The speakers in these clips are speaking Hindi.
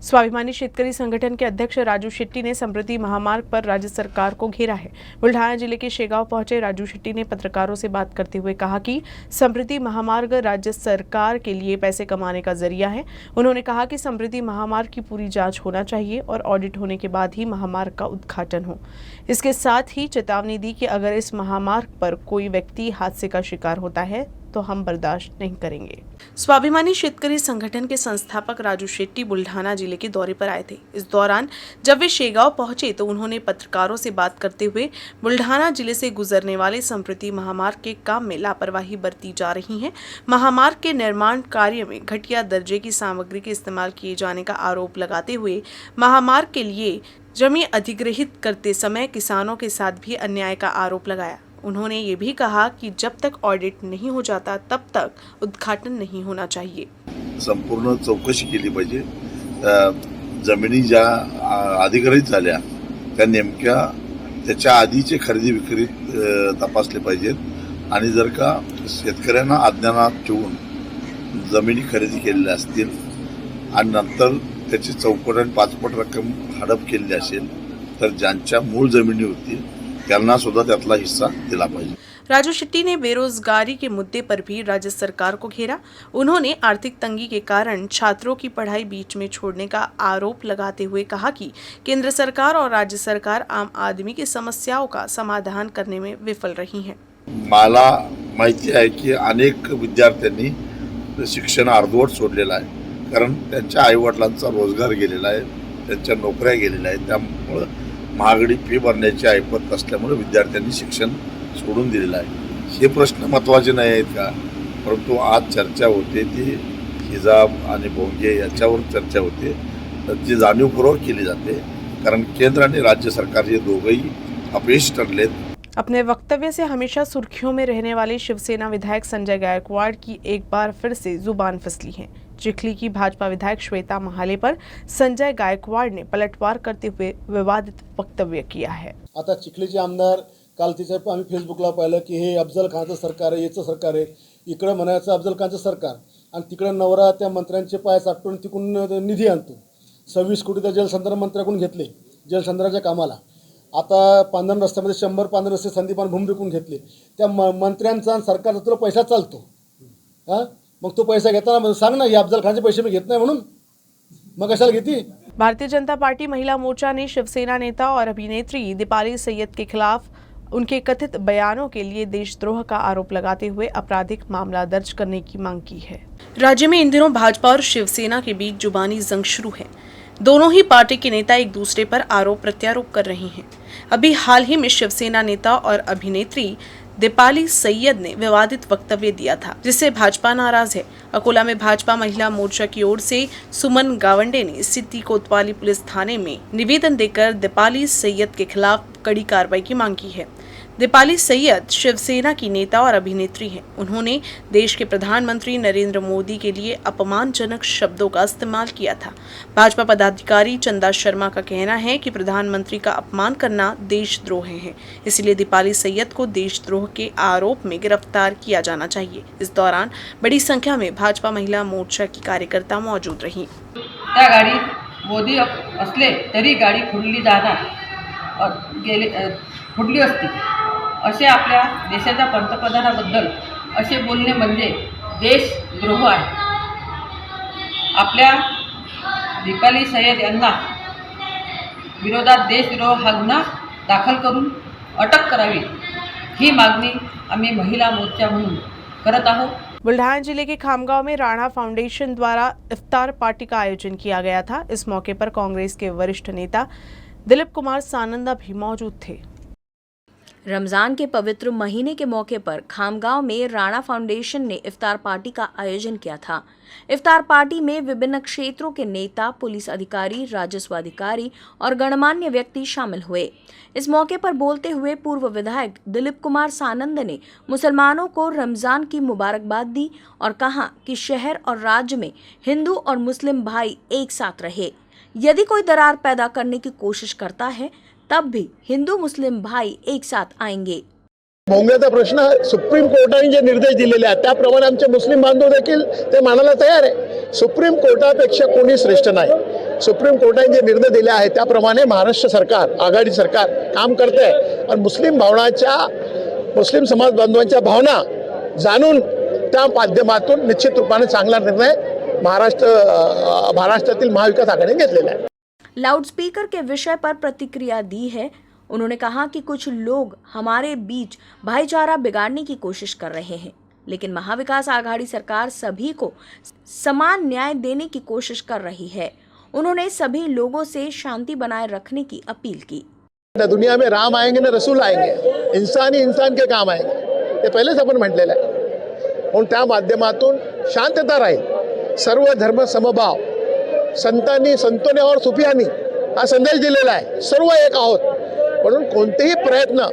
स्वाभिमानी शेतकरी संगठन के अध्यक्ष राजू शेट्टी ने समृद्धि महामार्ग पर राज्य सरकार को घेरा है। बुल्ढाना जिले के शेगांव पहुंचे राजू शेट्टी ने पत्रकारों से बात करते हुए कहा कि समृद्धि महामार्ग राज्य सरकार के लिए पैसे कमाने का जरिया है। उन्होंने कहा कि समृद्धि महामार्ग की पूरी जांच होना चाहिए और ऑडिट होने के बाद ही महामार्ग का उद्घाटन हो। इसके साथ ही चेतावनी दी कि अगर इस महामार्ग पर कोई व्यक्ति हादसे का शिकार होता है तो हम बर्दाश्त नहीं करेंगे। स्वाभिमानी शेतकरी संगठन के संस्थापक राजू शेट्टी बुल्ढाना जिले के दौरे पर आए थे। इस दौरान जब वे शेगांव पहुंचे तो उन्होंने पत्रकारों से बात करते हुए बुल्ढाना जिले से गुजरने वाले समृद्धि महामार्ग के काम में लापरवाही बरती जा रही है। महामार्ग के निर्माण कार्य में घटिया दर्जे की सामग्री के इस्तेमाल किए जाने का आरोप लगाते हुए महामार्ग के लिए जमीन अधिग्रहित करते समय किसानों के साथ भी अन्याय का आरोप लगाया। उन्होंने ये भी कहा कि जब तक ऑडिट नहीं हो जाता तब तक उद्घाटन नहीं होना चाहिए। संपूर्ण चौकशी केली पाहिजे। जमिनी ज्या अधिग्रहित झाल्या त्या नेमक्या त्याच्या आधीचे खरेदी विक्री तपासले पाहिजेत आणि जर का शेतकऱ्यांना अज्ञानात ठेवून जमिनी खरेदी केलेल्या असतील आणि नंतर त्याची चौपट आणि पाचपट रक्कम हडप केलेली असेल तर ज्यांच्या मूळ जमिनी होती त्यांना सुद्धा त्यातला हिस्सा दिला पाहिजे। राजू शेट्टी ने बेरोजगारी के मुद्दे पर भी राज्य सरकार को घेरा। उन्होंने आर्थिक तंगी के कारण छात्रों की पढ़ाई बीच में छोड़ने का आरोप लगाते हुए कहा कि केंद्र सरकार और राज्य सरकार आम आदमी की समस्याओं का समाधान करने में विफल रही है। मला माहिती आहे की अनेक विद्यार्थ्यांनी शिक्षण अर्धवट सोडलेलं आहे, कारण त्यांच्या आईवडिलांचा रोजगार गेलेला आहे, त्यांच्या नोकऱ्या गेलेल्या आहेत। त्यामुळे महागडी फी भरण्याची ऐपत असल्यामुळे विद्यार्थ्यांनी शिक्षण सोडून दिलेलं आहे। हे प्रश्न महत्त्वाचे नाही आहेत का, परंतु आज चर्चा होते ती हिजाब आणि भोंगे याच्यावर चर्चा होते, जी जाणीवपूर्वक केली जाते, कारण केंद्र आणि राज्य सरकार हे दोघंही अपयशी ठरलेत। अपने वक्तव्य से हमेशा सुर्खियों में रहने वाले शिवसेना विधायक संजय गायकवाड़ की एक बार फिर से जुबान फिसली है। चिखली की भाजपा विधायक श्वेता महाले पर संजय गायकवाड़ ने पलटवार करते हुए विवादित वक्तव्य किया है। आता चिखलीचे आमदार काल तिचं आम्ही फेसबुकला पाहिलं की हे अफजल खानचं सरकार आहे, याचं सरकार आहे, इकडं म्हणायचं अफजल खानचं सरकार आणि तिकडं नवरा त्या मंत्र्यांचे पाय चाटून तिकडून निधी आणतो। 26 कोटी तर जलसंधारण मंत्र्याकडून घेतले जलसंधारणाच्या कामाला। आता पांधन रस्त्यामध्ये 100 पांधन रस्ते संदीपान भूमी विकून घेतले। त्या मंत्र्यांचा सरकारचा तुला पैसा चालतो, हां मग तो पैसा घेताना सांग ना, हे अफजल खानचे पैसे मी घेत नाही म्हणून, मग कशाला घेती? भारतीय जनता पार्टी महिला मोर्चा ने शिवसेना नेता और अभिनेत्री दीपाली सैयद के खिलाफ उनके कथित बयानों के लिए देशद्रोह का आरोप लगाते हुए आपराधिक मामला दर्ज करने की मांग की है। राज्य में इन दिनों भाजपा और शिवसेना के बीच जुबानी जंग शुरू है। दोनों ही पार्टी के नेता एक दूसरे पर आरोप प्रत्यारोप कर रहे हैं। अभी हाल ही में शिवसेना नेता और अभिनेत्री दीपाली सैयद ने विवादित वक्तव्य दिया था, जिससे भाजपा नाराज है। अकोला में भाजपा महिला मोर्चा की ओर से सुमन गावंडे ने सिटी कोतवाली पुलिस थाने में निवेदन देकर दीपाली सैयद के खिलाफ कड़ी कार्रवाई की मांग की है। दीपाली सैयद शिवसेना की नेता और अभिनेत्री हैं। उन्होंने देश के प्रधानमंत्री नरेंद्र मोदी के लिए अपमानजनक शब्दों का इस्तेमाल किया था। भाजपा पदाधिकारी चंदा शर्मा का कहना है कि प्रधानमंत्री का अपमान करना देशद्रोह है, इसलिए दीपाली सैयद को देशद्रोह के आरोप में गिरफ्तार किया जाना चाहिए। इस दौरान बड़ी संख्या में भाजपा महिला मोर्चा की कार्यकर्ता मौजूद रहीं। त्या गाडीत मोदी असले तरी गाडी फुडली जाणार फुडली असती असे आपल्या देशाच्या पंतप्रधानाबद्दल असे बोलणे म्हणजे देशद्रोह आहे। आपल्या दीपाली सय्यद यांना विरोधात देशद्रोह हा गुन्हा दाखल करून अटक करावी ही मागणी आम्ही महिला मोर्चा म्हणून करत आहोत। बुल्ढाना जिले के खामगांव में राणा फाउंडेशन द्वारा इफ्तार पार्टी का आयोजन किया गया था। इस मौके पर कांग्रेस के वरिष्ठ नेता दिलीप कुमार सानंदा भी मौजूद थे। रमज़ान के पवित्र महीने के मौके पर खामगांव में राणा फाउंडेशन ने इफ्तार पार्टी का आयोजन किया था। इफ्तार पार्टी में विभिन्न क्षेत्रों के नेता, पुलिस अधिकारी, राजस्व अधिकारी और गणमान्य व्यक्ति शामिल हुए। इस मौके पर बोलते हुए पूर्व विधायक दिलीप कुमार सानंद ने मुसलमानों को रमज़ान की मुबारकबाद दी और कहा कि शहर और राज्य में हिंदू और मुस्लिम भाई एक साथ रहे। यदि कोई दरार पैदा करने की कोशिश करता है तब भी हिंदू मुस्लिम भाई एक साथ आएंगे। भोंग्याचा प्रश्न सुप्रीम कोर्टाने जे निर्देश दिलेले आहेत त्याप्रमाणे आमचे मुस्लिम बांधव देखील ते मानायला तयार आहे। सुप्रीम कोर्टापेक्षा कोणी श्रेष्ठ नाही। सुप्रीम कोर्टाने जे निर्णय दिले आहेत त्याप्रमाणे महाराष्ट्र सरकार, आघाडी सरकार काम करते आहे आणि मुस्लिम समाज बांधवांच्या भावना जाणून त्या माध्यमातून निश्चित रूपाने चांगला निर्णय महाराष्ट्रातील महाविकास आघाडीने घेतलेला आहे। लाउडस्पीकर के विषय पर प्रतिक्रिया दी है। उन्होंने कहा कि कुछ लोग हमारे बीच भाईचारा बिगाड़ने की कोशिश कर रहे हैं, लेकिन महाविकास आघाड़ी सरकार सभी को समान न्याय देने की कोशिश कर रही है। उन्होंने सभी लोगों से शांति बनाए रखने की अपील की। दुनिया में राम आएंगे ना रसूल आएंगे, इंसान ही इंसान के काम आएंगे, ते पहिलेच आपण म्हटलेलं आहे। म्हणून त्या माध्यमातून शांतता राहील, सर्व धर्म समभाव, संतोने और सुफियांनी हा संदेश दिलेला आहे, सर्व एक आहोत। म्हणून कोणतेही प्रयत्न,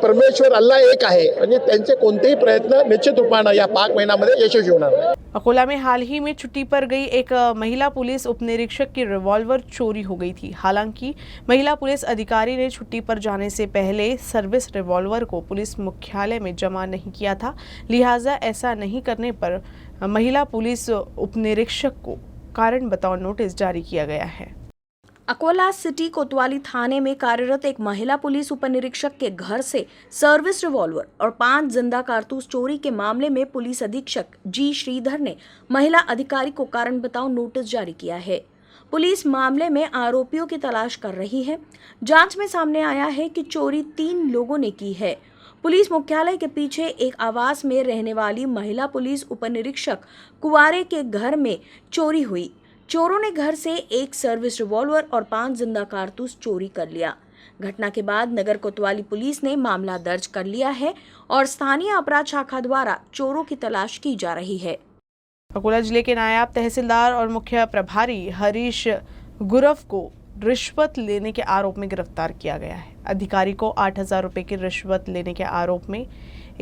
परमेश्वर अल्लाह एक आहे, म्हणजे त्यांचे कोणतेही प्रयत्न निश्चित रूपाने या पाक महिन्यामध्ये यशस्वी होणार आहे। अकोला में हाल ही में छुट्टी पर गई एक महिला पुलिस उपनिरीक्षक की रिवॉल्वर चोरी हो गई थी। हालांकि महिला पुलिस अधिकारी ने छुट्टी पर जाने से पहले सर्विस रिवॉल्वर को पुलिस मुख्यालय में जमा नहीं किया था, लिहाजा ऐसा नहीं करने पर महिला पुलिस उपनिरीक्षक को कारण बताओ नोटिस जारी किया गया है। अकोला सिटी कोतवाली थाने में कार्यरत एक महिला पुलिस उपनिरीक्षक के घर से सर्विस रिवॉल्वर और 5 जिंदा कारतूस चोरी के मामले में पुलिस अधीक्षक जी श्रीधर ने महिला अधिकारी को कारण बताओ नोटिस जारी किया है। पुलिस मामले में आरोपियों की तलाश कर रही है। जांच में सामने आया है कि चोरी 3 लोगों ने की है। पुलिस मुख्यालय के पीछे एक आवास में रहने वाली महिला पुलिस उपनिरीक्षक कुवारे के घर में चोरी हुई। चोरों ने घर से एक सर्विस रिवॉल्वर और 5 जिंदा कारतूस चोरी कर लिया। घटना के बाद नगर कोतवाली पुलिस ने मामला दर्ज कर लिया है और स्थानीय अपराध शाखा द्वारा चोरों की तलाश की जा रही है। अकोला जिले के नायब तहसीलदार और मुख्य प्रभारी हरीश गुरव को रिश्वत लेने के आरोप में गिरफ्तार किया गया है। अधिकारी को 8,000 रुपए की रिश्वत लेने के आरोप में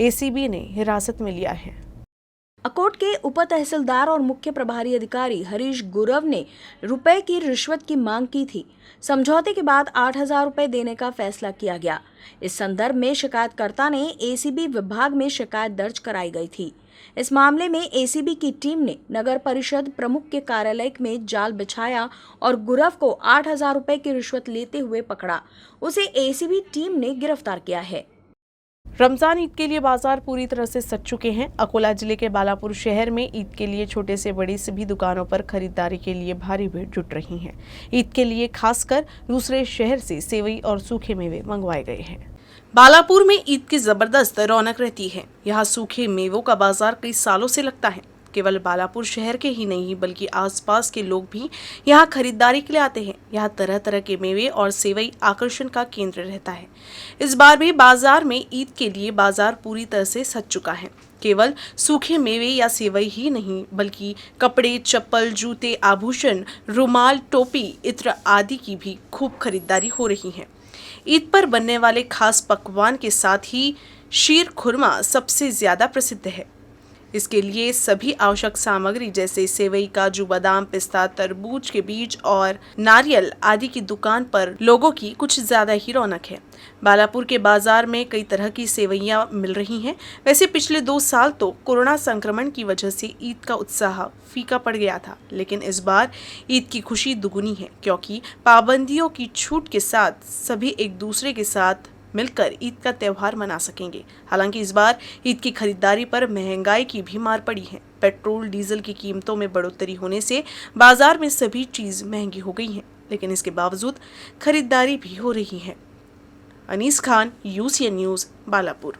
एसीबी ने हिरासत में लिया है। अकोट के उप तहसीलदार और मुख्य प्रभारी अधिकारी हरीश गुरव ने रुपए की रिश्वत की मांग की थी। समझौते के बाद 8,000 रुपए देने का फैसला किया गया। इस संदर्भ में शिकायतकर्ता ने एसीबी विभाग में शिकायत दर्ज कराई गई थी। इस मामले में एसीबी की टीम ने नगर परिषद प्रमुख के कार्यालय में जाल बिछाया और गुरव को 8,000 रुपए की रिश्वत लेते हुए पकड़ा। उसे एसीबी टीम ने गिरफ्तार किया है। रमजान ईद के लिए बाजार पूरी तरह से सज चुके हैं। अकोला जिले के बालापुर शहर में ईद के लिए छोटे से बड़ी सभी दुकानों पर खरीदारी के लिए भारी भीड़ जुट रही है। ईद के लिए खासकर दूसरे शहर से सेवई और सूखे मेवे मंगवाए गए हैं। बालापुर में ईद की जबरदस्त रौनक रहती है। यहाँ सूखे मेवों का बाजार कई सालों से लगता है। केवल बालापुर शहर के ही नहीं बल्कि आसपास के लोग भी यहाँ खरीदारी के लिए आते हैं। यहाँ तरह तरह के मेवे और सेवई आकर्षण का केंद्र रहता है। इस बार भी बाजार में ईद के लिए बाजार पूरी तरह से सज चुका है। केवल सूखे मेवे या सेवई ही नहीं बल्कि कपड़े, चप्पल, जूते, आभूषण, रुमाल, टोपी, इत्र आदि की भी खूब खरीदारी हो रही है। ईद पर बनने वाले खास पकवान के साथ ही शीर खुरमा सबसे ज्यादा प्रसिद्ध है। इसके लिए सभी आवश्यक सामग्री जैसे सेवई, काजू, बादाम, पिस्ता, तरबूज के बीज और नारियल आदि की दुकान पर लोगों की कुछ ज्यादा ही रौनक है। बालापुर के बाजार में कई तरह की सेवइयां मिल रही हैं। वैसे पिछले 2 साल तो कोरोना संक्रमण की वजह से ईद का उत्साह फीका पड़ गया था, लेकिन इस बार ईद की खुशी दुगुनी है क्योंकि पाबंदियों की छूट के साथ सभी एक दूसरे के साथ मिलकर ईद का त्यौहार मना सकेंगे। हालांकि इस बार ईद की खरीदारी पर महंगाई की भी मार पड़ी है। पेट्रोल, डीजल की कीमतों में बढ़ोतरी होने से बाजार में सभी चीज महंगी हो गई हैं, लेकिन इसके बावजूद खरीदारी भी हो रही है। Anees Khan, UCN news, Balapur.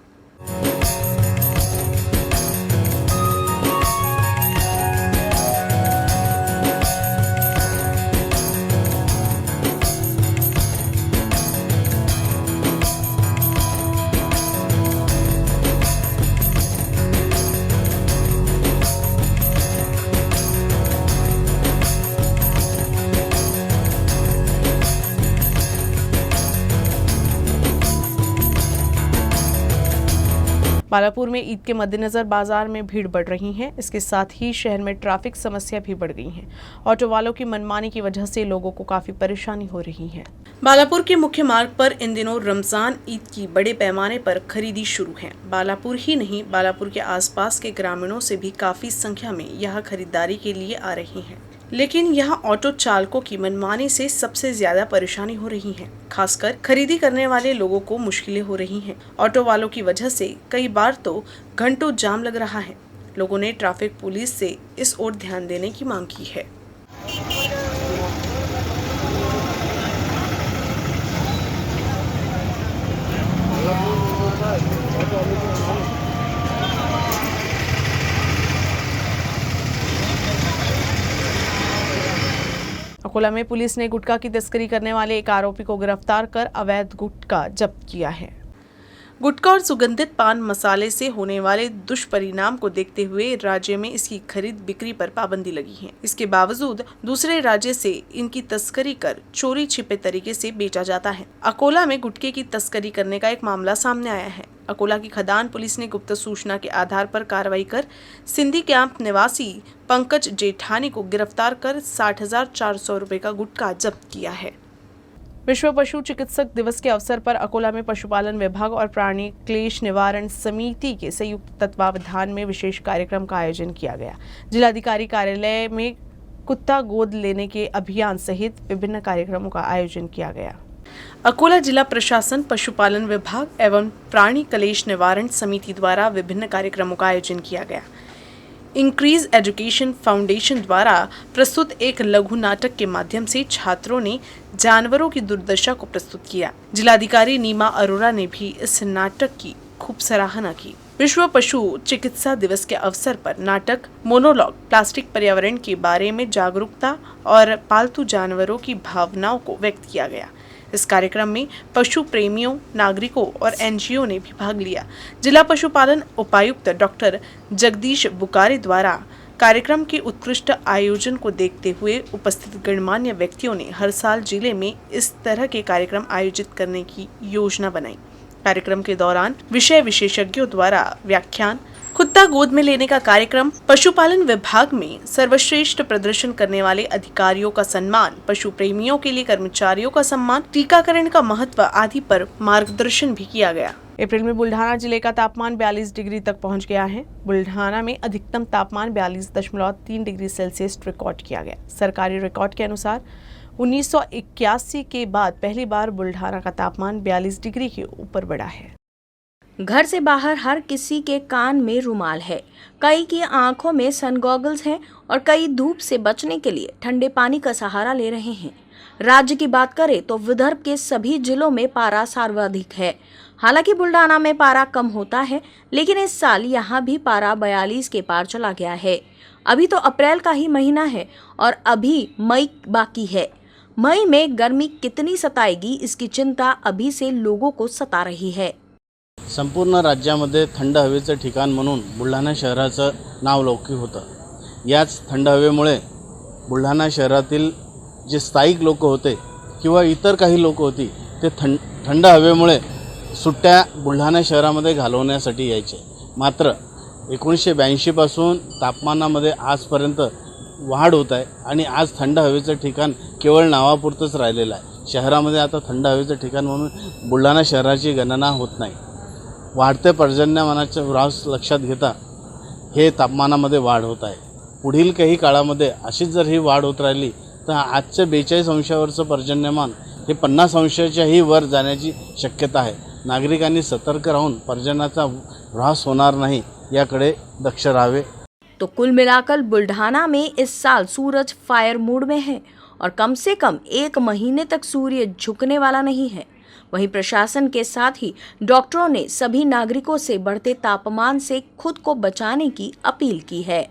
बालापुर में ईद के मद्देनजर बाजार में भीड़ बढ़ रही है। इसके साथ ही शहर में ट्रैफिक समस्या भी बढ़ गई है। ऑटो वालों की मनमानी की वजह से लोगों को काफी परेशानी हो रही है। बालापुर के मुख्य मार्ग पर इन दिनों रमजान ईद की बड़े पैमाने पर खरीदी शुरू है। बालापुर ही नहीं बालापुर के आसपास के ग्रामीणों से भी काफी संख्या में यहाँ खरीदारी के लिए आ रहे हैं। लेकिन यहाँ ऑटो चालकों की मनमानी से सबसे ज्यादा परेशानी हो रही है। खासकर खरीदी करने वाले लोगों को मुश्किलें हो रही हैं। ऑटो वालों की वजह से कई बार तो घंटों जाम लग रहा है। लोगों ने ट्रैफिक पुलिस से इस ओर ध्यान देने की मांग की है। अकोला में पुलिस ने गुटखा की तस्करी करने वाले एक आरोपी को गिरफ्तार कर अवैध गुटखा जब्त किया है। गुटखा और सुगंधित पान मसाले से होने वाले दुष्परिणाम को देखते हुए राज्य में इसकी खरीद बिक्री पर पाबंदी लगी है। इसके बावजूद दूसरे राज्य से इनकी तस्करी कर चोरी छिपे तरीके से बेचा जाता है। अकोला में गुटखे की तस्करी करने का एक मामला सामने आया है। अकोला की खदान पुलिस ने गुप्त सूचना के आधार पर कार्रवाई कर सिंधी कैंप निवासी पंकज जेठानी को गिरफ्तार कर 60,400 रुपए का गुटखा जब्त किया है। विश्व पशु चिकित्सक दिवस के अवसर पर अकोला में पशुपालन विभाग और प्राणी क्लेश निवारण समिति के संयुक्त तत्वावधान में विशेष कार्यक्रम का आयोजन किया गया। जिलाधिकारी कार्यालय में कुत्ता गोद लेने के अभियान सहित विभिन्न कार्यक्रमों का आयोजन किया गया। अकोला जिला प्रशासन, पशुपालन विभाग एवं प्राणी क्लेश निवारण समिति द्वारा विभिन्न कार्यक्रमों का आयोजन किया गया। इंक्रीज एजुकेशन फाउंडेशन द्वारा प्रस्तुत एक लघु नाटक के माध्यम से छात्रों ने जानवरों की दुर्दशा को प्रस्तुत किया। जिलाधिकारी नीमा अरोरा ने भी इस नाटक की खूब सराहना की। विश्व पशु चिकित्सा दिवस के अवसर पर नाटक मोनोलॉग प्लास्टिक पर्यावरण के बारे में जागरूकता और पालतू जानवरों की भावनाओं को व्यक्त किया गया। इस कार्यक्रम में पशु प्रेमियों, नागरिकों और एनजीओ ने भी भाग लिया। जिला पशुपालन उपायुक्त डॉक्टर जगदीश बुकारी द्वारा कार्यक्रम के उत्कृष्ट आयोजन को देखते हुए उपस्थित गणमान्य व्यक्तियों ने हर साल जिले में इस तरह के कार्यक्रम आयोजित करने की योजना बनाई। कार्यक्रम के दौरान विषय विशेषज्ञों द्वारा व्याख्यान, कुत्ता गोद में लेने का कार्यक्रम, पशुपालन विभाग में सर्वश्रेष्ठ प्रदर्शन करने वाले अधिकारियों का सम्मान, पशु प्रेमियों के लिए कर्मचारियों का सम्मान, टीकाकरण का महत्व आदि पर मार्गदर्शन भी किया गया। अप्रैल में बुल्ढाना जिले का तापमान 42 डिग्री तक पहुंच गया है। बुल्ढाना में अधिकतम तापमान 42.3 डिग्री सेल्सियस रिकॉर्ड किया गया। सरकारी रिकॉर्ड के अनुसार 1981 के बाद पहली बार बुल्ढाना का तापमान 42 डिग्री के ऊपर बढ़ा है। घर से बाहर हर किसी के कान में रुमाल है, कई की आंखों में सन गॉगल्स हैं और कई धूप से बचने के लिए ठंडे पानी का सहारा ले रहे हैं। राज्य की बात करें तो विदर्भ के सभी जिलों में पारा सर्वाधिक है। हालांकि बुल्ढाना में पारा कम होता है, लेकिन इस साल यहाँ भी पारा 42 के पार चला गया है। अभी तो अप्रैल का ही महीना है और अभी मई बाकी है। मई में गर्मी कितनी सताएगी, इसकी चिंता अभी से लोगों को सता रही है। संपूर्ण राज्यामध्ये थंड हवेचं ठिकाण म्हणून बुलढाणा शहराचं नाव लौकिक होतं। याच थंड हवेमुळे बुलढाणा शहरातील जे स्थायिक लोक होते किंवा इतर काही लोक होती ते थंड हवेमुळे सुट्ट्या बुलढाणा शहरामध्ये घालवण्यासाठी यायचे। मात्र 1982 पासून तापमानामध्ये आजपर्यंत वाढ होत आहे आणि आज थंड हवेचं ठिकाण केवळ नावापुरतंच राहिलेलं आहे। शहरामध्ये आता थंड हवेचं ठिकाण म्हणून बुलढाणा शहराची गणना होत नाही। वाढते पर्जन्यमानाचा ह्रास लक्षात घेता हे तापमानामध्ये वाढ होत आहे। पुढील काही काळामध्ये अशीच जर ही वाढ होत राहिली तर आजचे 42 अंशावरचं पर्जन्यमान हे 50 अंशाच्याही वर जाण्याची शक्यता आहे। नागरिकांनी सतर्क राहून पर्जन्याचा ह्रास होणार नाही याकडे दक्ष राहावे। तो कुल मिलाकर बुल्ढाना में इस साल सूरज फायर मूड में है और कम से कम 1 महीने तक सूर्य झुकने वाला नहीं है। वहीं प्रशासन के साथ ही डॉक्टरों ने सभी नागरिकों से बढ़ते तापमान से खुद को बचाने की अपील की है।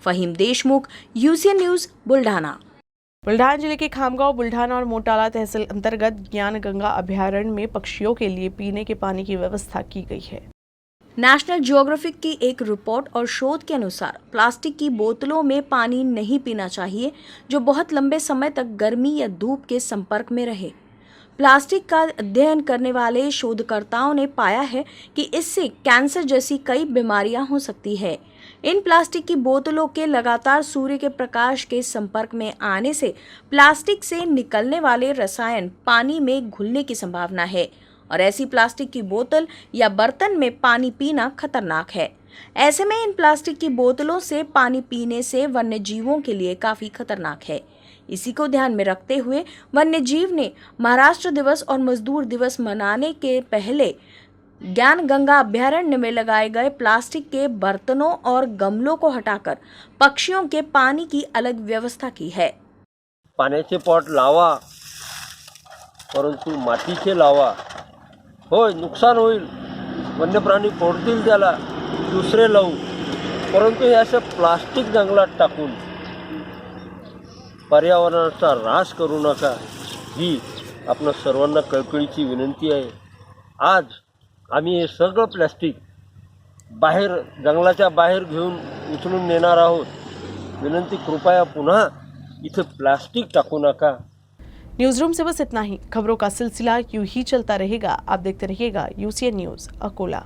Faheem Deshmukh, UCN news, Buldhana. बुल्ढाना जिले के खामगांव, बुल्ढाना और मोटाला तहसील अंतर्गत ज्ञान गंगा अभयारण्य में पक्षियों के लिए पीने के पानी की व्यवस्था की गई है। नेशनल ज्योग्राफिक की एक रिपोर्ट और शोध के अनुसार प्लास्टिक की बोतलों में पानी नहीं पीना चाहिए जो बहुत लंबे समय तक गर्मी या धूप के संपर्क में रहे। प्लास्टिक का अध्ययन करने वाले शोधकर्ताओं ने पाया है कि इससे कैंसर जैसी कई बीमारियां हो सकती है। इन प्लास्टिक की बोतलों के लगातार सूर्य के प्रकाश के संपर्क में आने से प्लास्टिक से निकलने वाले रसायन पानी में घुलने की संभावना है और ऐसी प्लास्टिक की बोतल या बर्तन में पानी पीना खतरनाक है। ऐसे में इन प्लास्टिक की बोतलों से पानी पीने से वन्य जीवों के लिए काफी खतरनाक है। इसी को ध्यान में रखते हुए वन्य जीव ने महाराष्ट्र दिवस और मजदूर दिवस मनाने के पहले ज्ञान गंगा अभयारण्य में लगाए गए प्लास्टिक के बर्तनों और गमलों को हटाकर पक्षियों के पानी की अलग व्यवस्था की है। पाण्याचे पॉट लावा, परंतु मातीचे लावा. होय, नुकसान होईल, वन्यप्राणी फोडतील त्याला, दुसरे लावू, परंतु हे असं प्लास्टिक जंगलात टाकून पर्यावरणाचा ऱ्हास करू नका, ही आपल्या सर्वांना कळकळीची विनंती आहे. आज आम्ही हे सगळं प्लॅस्टिक बाहेर जंगलाच्या बाहेर घेऊन उचलून नेणार आहोत. विनंती, कृपया पुन्हा इथे प्लास्टिक टाकू नका. न्यूज रूम से बस इतना ही। खबरों का सिलसिला यूं ही चलता रहेगा। आप देखते रहिएगा UCN न्यूज़ अकोला।